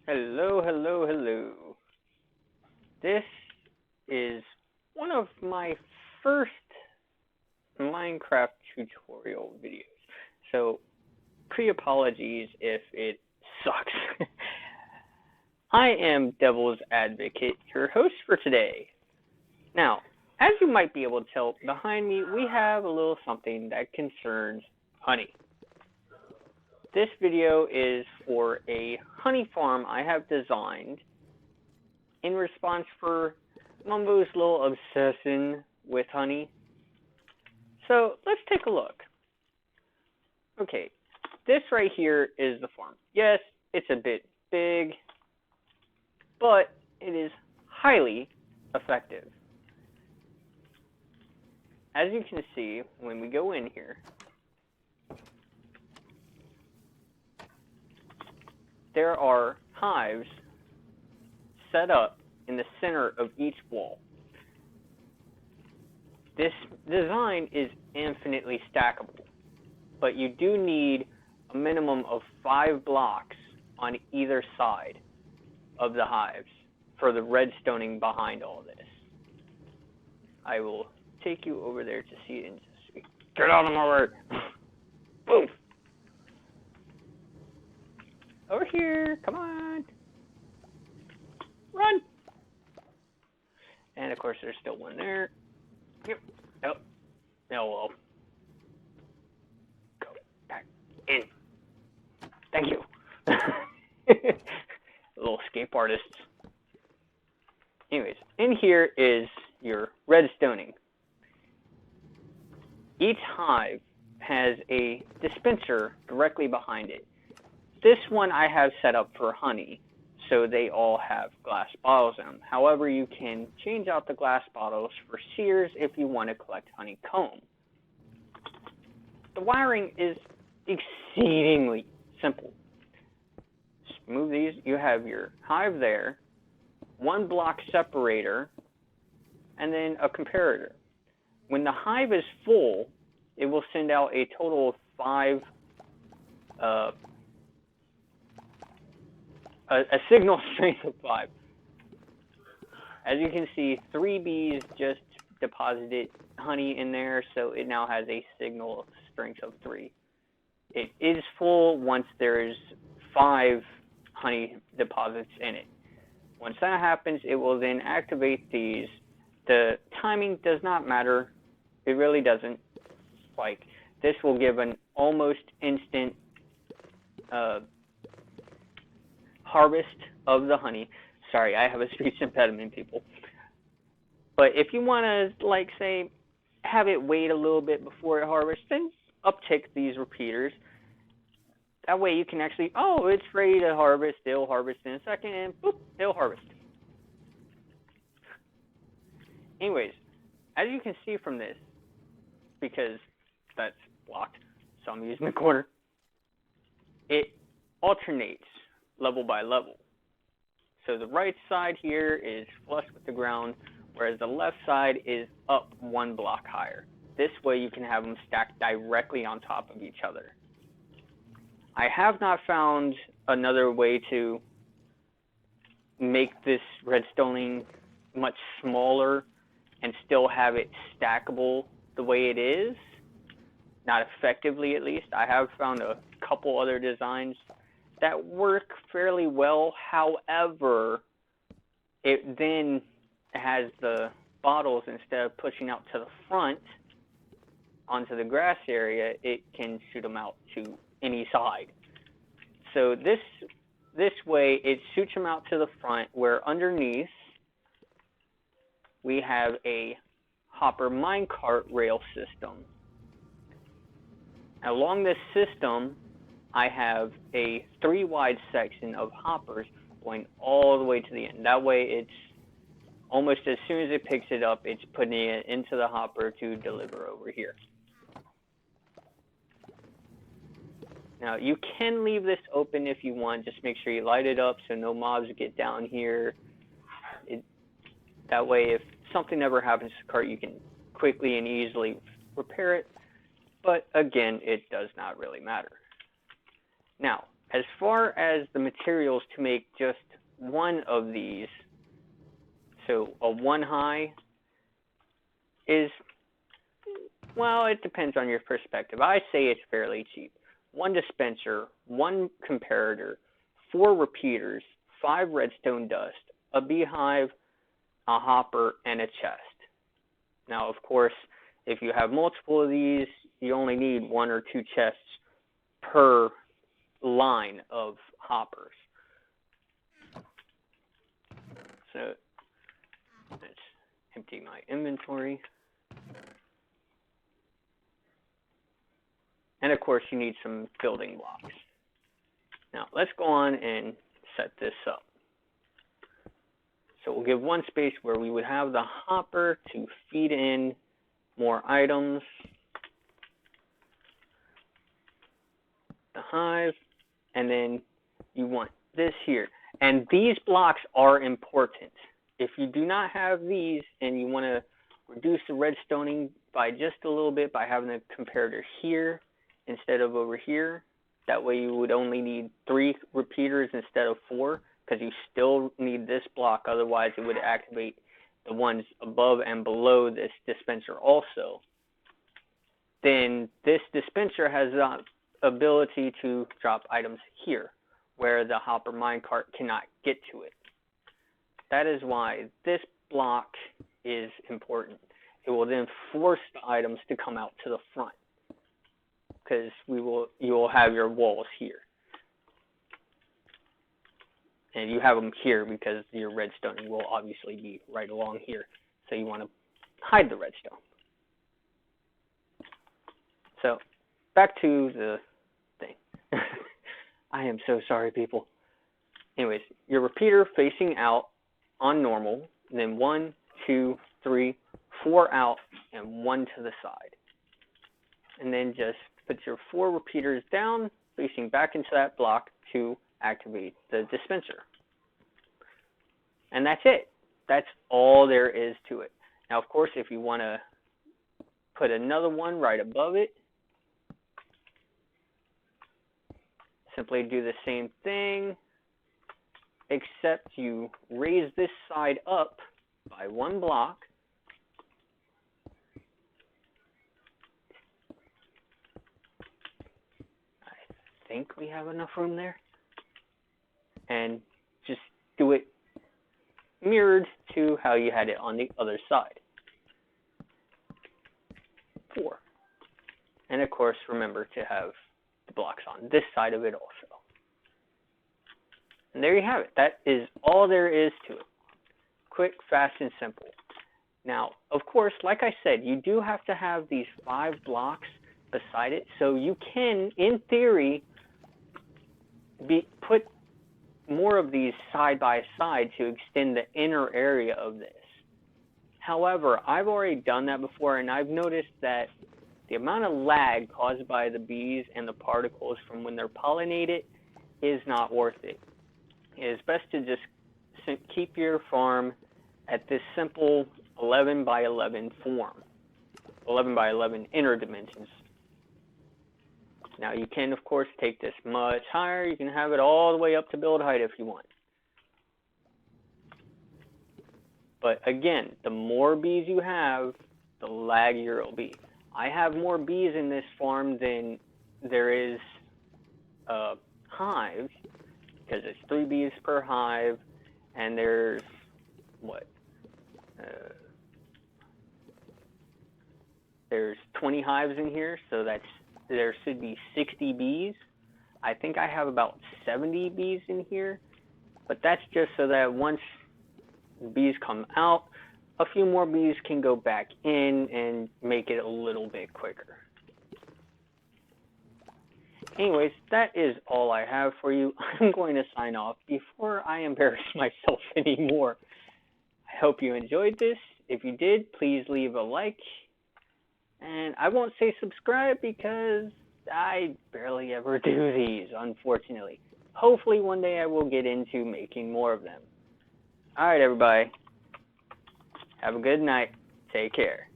Hello, hello, hello. This is one of my first Minecraft tutorial videos. So, pre-apologies if it sucks. I am Devil's Advocate, your host for today. Now, as you might be able to tell behind me, we have a little something that concerns honey. This video is for a honey farm I have designed in response for Mumbo's little obsession with honey. So let's take a look. Okay, this right here is the farm. Yes, it's a bit big, but it is highly effective. As you can see, when we go in here, there are hives set up in the center of each wall. This design is infinitely stackable, but you do need a minimum of 5 blocks on either side of the hives for the redstoning behind all this. I will take you over there to see it and just get out of my way. Boom. Over here, come on. Run. And of course there's still one there. Yep. Oh. No, well. Go back in. Thank you. Little escape artists. Anyways, in here is your redstoning. Each hive has a dispenser directly behind it. This one I have set up for honey, so they all have glass bottles in them. However, you can change out the glass bottles for sears if you want to collect honeycomb. The wiring is exceedingly simple. Just move these. You have your hive there, 1 block separator, and then a comparator. When the hive is full, it will send out a total of 5 a signal strength of 5. As you can see, 3 bees just deposited honey in there, so it now has a signal strength of 3. It is full once there's 5 honey deposits in it. Once that happens, it will then activate these. The timing does not matter. It really doesn't. Like, this will give an almost instant harvest of the honey. Sorry, I have a speech impediment, people. But if you want to, like, say, have it wait a little bit before it harvests, then uptick these repeaters. That way you can actually, oh, it's ready to harvest. They'll harvest in a second, and boop, they'll harvest. Anyways, as you can see from this, because that's blocked, so I'm using the corner, it alternates level by level. So the right side here is flush with the ground, whereas the left side is up 1 block higher. This way you can have them stacked directly on top of each other. I have not found another way to make this redstoning much smaller and still have it stackable the way it is. Not effectively, at least. I have found a couple other designs that work fairly well. However, it then has the bottles, instead of pushing out to the front onto the grass area, it can shoot them out to any side. So this way, it shoots them out to the front, where underneath we have a hopper minecart rail system. Along this system, I have a 3-wide section of hoppers going all the way to the end. That way, it's almost as soon as it picks it up, it's putting it into the hopper to deliver over here. Now, you can leave this open if you want. Just make sure you light it up so no mobs get down here. That way, if something ever happens to the cart, you can quickly and easily repair it. But again, it does not really matter. Now, as far as the materials to make just one of these, so a 1 high is, well, it depends on your perspective. I say it's fairly cheap. 1 dispenser, 1 comparator, 4 repeaters, 5 redstone dust, a beehive, a hopper, and a chest. Now, of course, if you have multiple of these, you only need 1 or 2 chests per line of hoppers. So let's empty my inventory. And of course, you need some building blocks. Now, let's go on and set this up. So we'll give 1 space where we would have the hopper to feed in more items. The hive, and then you want this here. And these blocks are important. If you do not have these and you want to reduce the redstoning by just a little bit by having the comparator here instead of over here, that way you would only need 3 repeaters instead of 4, because you still need this block, otherwise it would activate the ones above and below this dispenser also. Then this dispenser has the ability to drop items here, where the hopper minecart cannot get to it. That is why this block is important. It will then force the items to come out to the front, because you will have your walls here. And you have them here because your redstone will obviously be right along here. So you want to hide the redstone. So back to the thing. I am so sorry, people. Anyways, your repeater facing out on normal, and then 1, 2, 3, 4 out, and 1 to the side. And then just put your 4 repeaters down, facing back into that block to activate the dispenser. And that's it. That's all there is to it. Now, of course, if you want to put another one right above it, simply do the same thing, except you raise this side up by 1 block. I think we have enough room there. And just do it mirrored to how you had it on the other side. 4. And of course, remember to have the blocks on this side of it also. And there you have it. That is all there is to it. Quick, fast, and simple. Now, of course, like I said, you do have to have these 5 blocks beside it, so you can, in theory, put more of these side by side to extend the inner area of this. However, I've already done that before, and I've noticed that the amount of lag caused by the bees and the particles from when they're pollinated is not worth it. It is best to just keep your farm at this simple 11 by 11 form, 11 by 11 inner dimensions. Now, you can, of course, take this much higher. You can have it all the way up to build height if you want. But again, the more bees you have, the laggier it'll be. I have more bees in this farm than there is hives, because it's 3 bees per hive, and there's, what, there's 20 hives in here, so there should be 60 bees. I think I have about 70 bees in here, but that's just so that once bees come out, a few more bees can go back in and make it a little bit quicker. Anyways, that is all I have for you. I'm going to sign off before I embarrass myself anymore. I hope you enjoyed this. If you did, please leave a like. And I won't say subscribe because I barely ever do these, unfortunately. Hopefully one day I will get into making more of them. Alright, everybody. Have a good night. Take care.